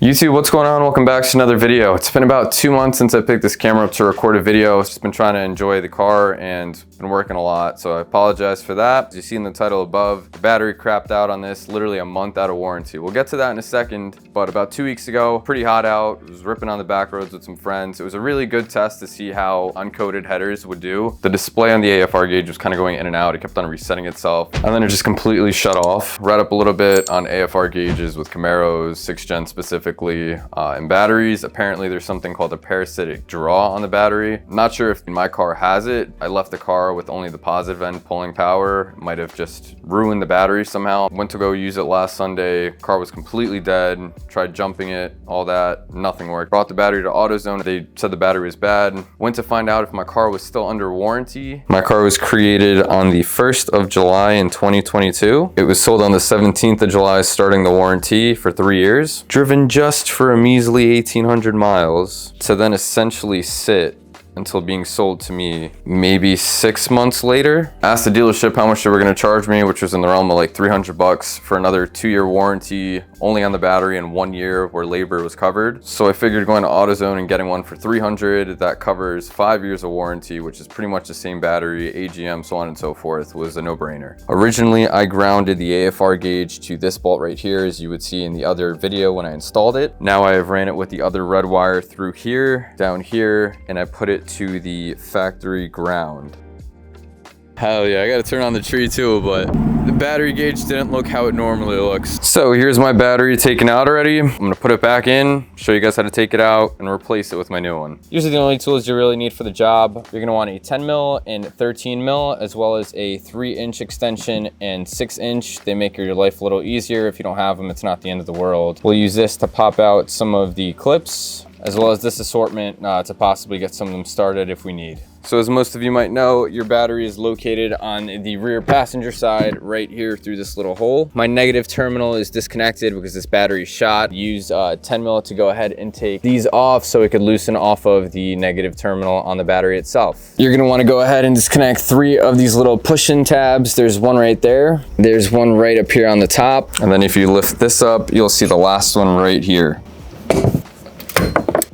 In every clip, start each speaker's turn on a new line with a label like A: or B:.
A: YouTube, what's going on? Welcome back to another video. It's been about 2 months since I picked this camera up to record a video. I've just been trying to enjoy the car and been working a lot, so I apologize for that. As you see in the title above, the battery crapped out on this, literally a month out of warranty. We'll get to that in a second, but about 2 weeks ago, pretty hot out. I was ripping on the back roads with some friends. It was a really good test to see how uncoated headers would do. The display on the AFR gauge was kind of going in and out. It kept on resetting itself, and then it just completely shut off. Read up a little bit on AFR gauges with Camaros, 6th gen specifically. In batteries, apparently there's something called a parasitic draw on the battery. I'm not sure if my car has it. I left the car with only the positive end pulling power. It might have just ruined the battery somehow. Went to go use it last Sunday. Car was completely dead. Tried jumping it, all that, nothing worked. Brought the battery to AutoZone. They said the battery was bad. Went to find out if my car was still under warranty. My car was created on the 1st of July in 2022. It was sold on the 17th of July, starting the warranty for 3 years. Driven just for a measly 1,800 miles to then essentially sit until being sold to me maybe 6 months later. Asked the dealership how much they were gonna charge me, which was in the realm of like 300 bucks for another 2-year warranty only on the battery and 1 year where labor was covered. So I figured going to AutoZone and getting one for 300, that covers 5 years of warranty, which is pretty much the same battery, AGM, so on and so forth, was a no-brainer. Originally, I grounded the AFR gauge to this bolt right here, as you would see in the other video when I installed it. Now I have ran it with the other red wire through here, down here, and I put it to the factory ground. Hell yeah, I gotta turn on the tree too, but the battery gauge didn't look how it normally looks. So here's my battery taken out already. I'm gonna put it back in, show you guys how to take it out and replace it with my new one. These are the only tools you really need for the job. You're gonna want a 10 mil and 13 mil, as well as a 3-inch extension and 6-inch. They make your life a little easier. If you don't have them, it's not the end of the world. We'll use this to pop out some of the clips, as well as this assortment to possibly get some of them started if we need. So as most of you might know, your battery is located on the rear passenger side right here through this little hole. My negative terminal is disconnected because this battery is shot. Use 10 mil to go ahead and take these off so it could loosen off of the negative terminal on the battery itself. You're gonna wanna go ahead and disconnect 3 of these little push-in tabs. There's one right there. There's one right up here on the top. And then if you lift this up, you'll see the last one right here.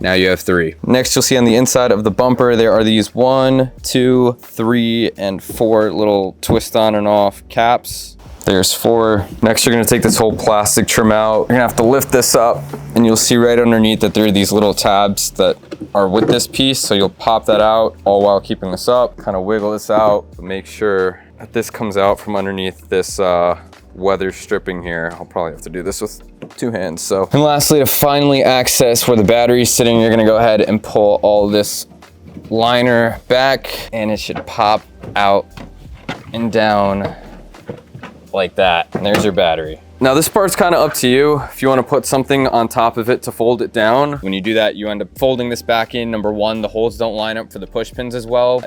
A: Now you have 3. Next, you'll see on the inside of the bumper, there are these 1, 2, 3, and 4 little twist on and off caps. There's 4. Next, you're gonna take this whole plastic trim out. You're gonna have to lift this up, and you'll see right underneath that there are these little tabs that are with this piece. So you'll pop that out, all while keeping this up. Kind of wiggle this out, but make sure that this comes out from underneath this weather stripping here. I'll probably have to do this with 2 hands. So, and lastly, to finally access where the battery is sitting, you're gonna go ahead and pull all this liner back, and it should pop out and down like that. And there's your battery. Now this part's kind of up to you. If you want to put something on top of it to fold it down, when you do that, you end up folding this back in. Number 1, the holes don't line up for the push pins as well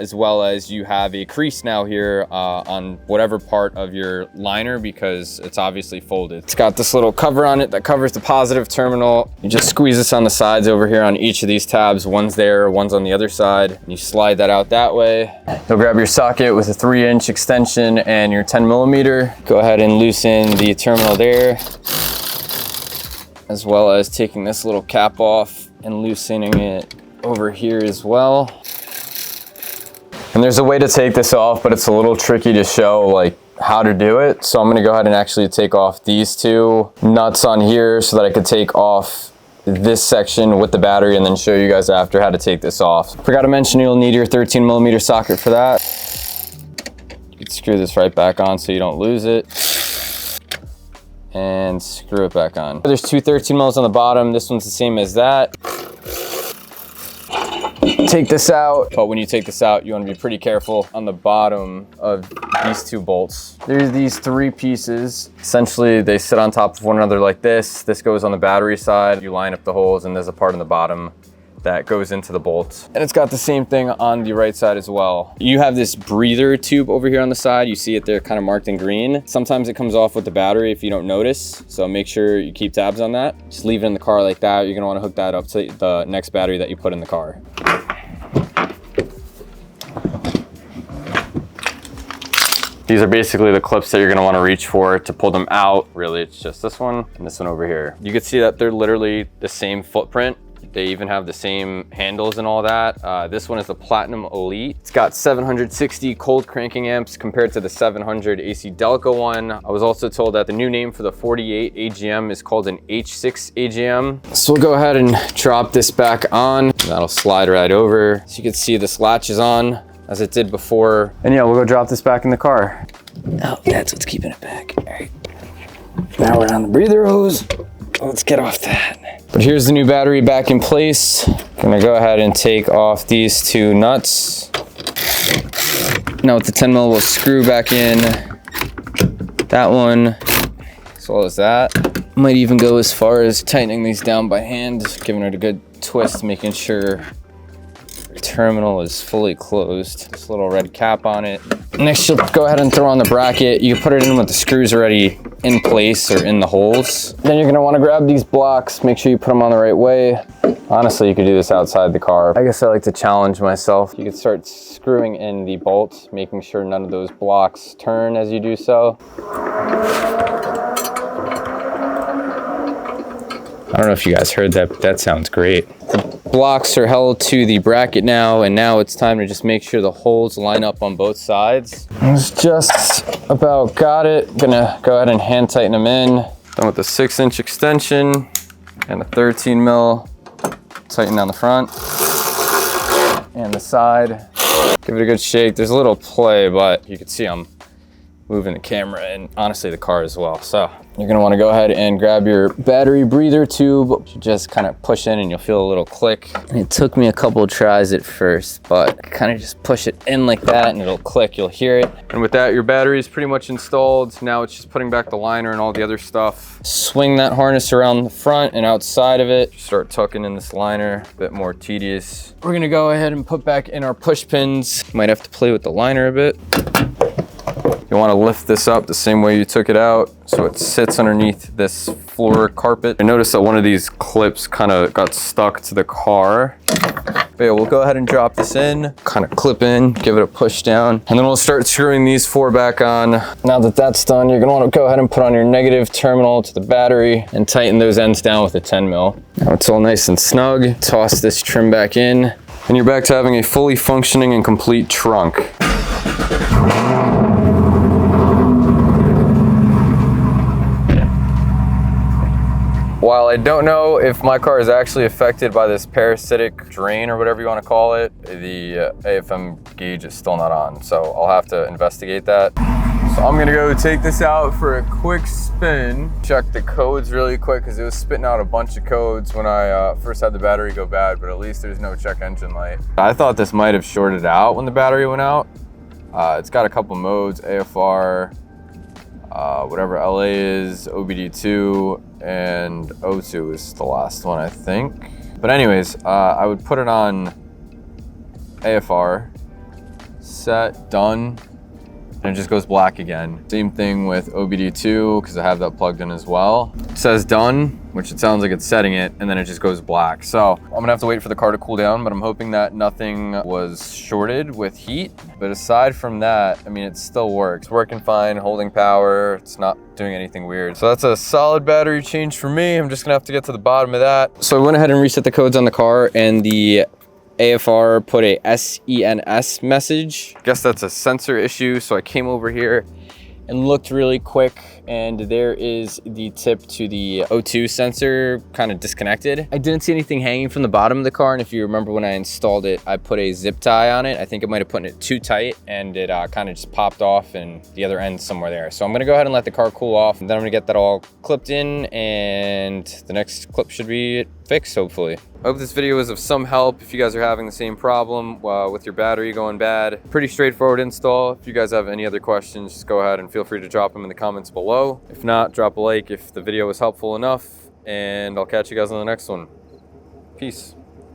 A: as you have a crease now here on whatever part of your liner because it's obviously folded. It's got this little cover on it that covers the positive terminal. You just squeeze this on the sides over here on each of these tabs. One's there, one's on the other side. And you slide that out that way. You'll grab your socket with a 3-inch extension and your 10 millimeter. Go ahead and loosen the terminal there, as well as taking this little cap off and loosening it over here as well. And there's a way to take this off, but it's a little tricky to show like how to do it. So I'm gonna go ahead and actually take off these 2 nuts on here so that I could take off this section with the battery and then show you guys after how to take this off. Forgot to mention you'll need your 13 millimeter socket for that. You can screw this right back on so you don't lose it. And screw it back on. There's 2 13 mils on the bottom. This one's the same as that. Take this out, but when you take this out, you want to be pretty careful on the bottom of these 2 bolts. There's these 3 pieces. Essentially, they sit on top of one another like this. This goes on the battery side. You line up the holes, and there's a part in the bottom that goes into the bolt. And it's got the same thing on the right side as well. You have this breather tube over here on the side. You see it there kind of marked in green. Sometimes it comes off with the battery if you don't notice. So make sure you keep tabs on that. Just leave it in the car like that. You're gonna wanna hook that up to the next battery that you put in the car. These are basically the clips that you're gonna wanna reach for to pull them out. Really, it's just this one and this one over here. You can see that they're literally the same footprint. They even have the same handles and all that. This one is the Platinum Elite. It's got 760 cold cranking amps compared to the 700 AC Delica one. I was also told that the new name for the 48 AGM is called an H6 AGM. So we'll go ahead and drop this back on. That'll slide right over. So you can see this latch is on as it did before. And yeah, we'll go drop this back in the car. Oh, that's what's keeping it back. All right. Now we're on the breather hose. Let's get off that. But here's the new battery back in place. Gonna go ahead and take off these two nuts. Now with the 10 mil, we'll screw back in that one, as well as that. Might even go as far as tightening these down by hand, giving it a good twist, making sure the terminal is fully closed. This little red cap on it. Next, you'll go ahead and throw on the bracket. You can put it in with the screws already in place or in the holes. Then you're gonna wanna grab these blocks, make sure you put them on the right way. Honestly, you could do this outside the car. I guess I like to challenge myself. You could start screwing in the bolts, making sure none of those blocks turn as you do so. I don't know if you guys heard that, but that sounds great. The blocks are held to the bracket now, and now it's time to just make sure the holes line up on both sides. It's just about got it. Gonna go ahead and hand tighten them in. Done with the 6-inch extension and the 13 mil. Tighten down the front and the side. Give it a good shake. There's a little play, but you can see I'm moving the camera and honestly the car as well. So you're gonna wanna go ahead and grab your battery breather tube. You just kind of push in and you'll feel a little click. And it took me a couple of tries at first, but kind of just push it in like that and it'll click, you'll hear it. And with that, your battery is pretty much installed. Now it's just putting back the liner and all the other stuff. Swing that harness around the front and outside of it. Start tucking in this liner, a bit more tedious. We're gonna go ahead and put back in our push pins. Might have to play with the liner a bit. You want to lift this up the same way you took it out so it sits underneath this floor carpet. I noticed that one of these clips kind of got stuck to the car. But yeah, we'll go ahead and drop this in, kind of clip in, give it a push down, and then we'll start screwing these 4 back on. Now that that's done, you're gonna want to go ahead and put on your negative terminal to the battery and tighten those ends down with a 10 mil. Now it's all nice and snug. Toss this trim back in, and you're back to having a fully functioning and complete trunk. While I don't know if my car is actually affected by this parasitic drain or whatever you want to call it, the AFM gauge is still not on, so I'll have to investigate that. So I'm gonna go take this out for a quick spin, check the codes really quick because it was spitting out a bunch of codes when I first had the battery go bad, but at least there's no check engine light. I thought this might have shorted out when the battery went out. It's got a couple modes, AFR, whatever LA is, OBD2, and O2 is the last one, I think. But anyways, I would put it on AFR, set, done, and it just goes black again. Same thing with OBD2, because I have that plugged in as well. It says done, which it sounds like it's setting it, and then it just goes black. So I'm gonna have to wait for the car to cool down, but I'm hoping that nothing was shorted with heat. But aside from that, I mean, it still works. It's working fine, holding power. It's not doing anything weird. So that's a solid battery change for me. I'm just gonna have to get to the bottom of that. So I went ahead and reset the codes on the car, and the AFR put a SENS message. Guess that's a sensor issue. So I came over here and looked really quick, and there is the tip to the O2 sensor kind of disconnected. I didn't see anything hanging from the bottom of the car, and if you remember when I installed it, I put a zip tie on it. I think I might have put it too tight, and it kind of just popped off, and the other end's somewhere there. So I'm gonna go ahead and let the car cool off, and then I'm gonna get that all clipped in, and the next clip should be fixed, hopefully. I hope this video was of some help if you guys are having the same problem with your battery going bad. Pretty straightforward install. If you guys have any other questions, just go ahead and feel free to drop them in the comments below. If not, drop a like if the video was helpful enough, and I'll catch you guys on the next one. Peace.